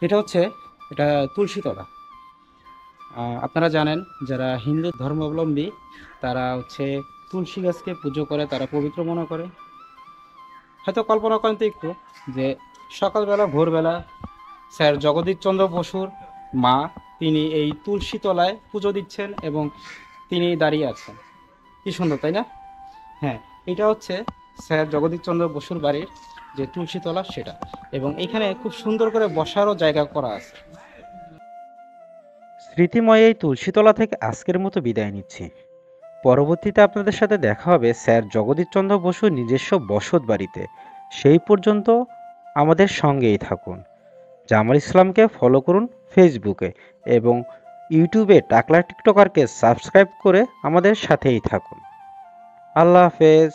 এটা হচ্ছে এটা তুলসীতলা। আপনারা জানেন যারা হিন্দু ধর্মাবলম্বী তারা হচ্ছে তুলসী গাছকে পুজো করে, তারা পবিত্র মনে করে। হয়তো কল্পনা করেন তো একটু যে সকালবেলা ভোরবেলা স্যার জগদীশচন্দ্র বসুর মা তিনি এই তুলসী তলায় পুজো দিচ্ছেন এবং তিনি দাঁড়িয়ে আছেন। কি সুন্দর, তাই না? হ্যাঁ, এটা হচ্ছে স্যার জগদীশচন্দ্র বসুর বাড়ির যে তুলসীতলা সেটা, এবং এখানে খুব সুন্দর করে বসারও জায়গা করা আছে। স্মৃতিময় এই তুলসীতলা থেকে আজকের মতো বিদায় নিচ্ছি। পরবর্তীতে আপনাদের সাথে দেখা হবে স্যার জগদীশচন্দ্র বসুর নিজস্ব বসত বাড়িতে। সেই পর্যন্ত আমাদের সঙ্গেই থাকুন। জামাল ইসলামকে ফলো করুন ফেসবুকে, এবং ইউটিউবে টাকলা টিকটকারকে সাবস্ক্রাইব করে আমাদের সাথেই থাকুন। আল্লাহ হাফেজ।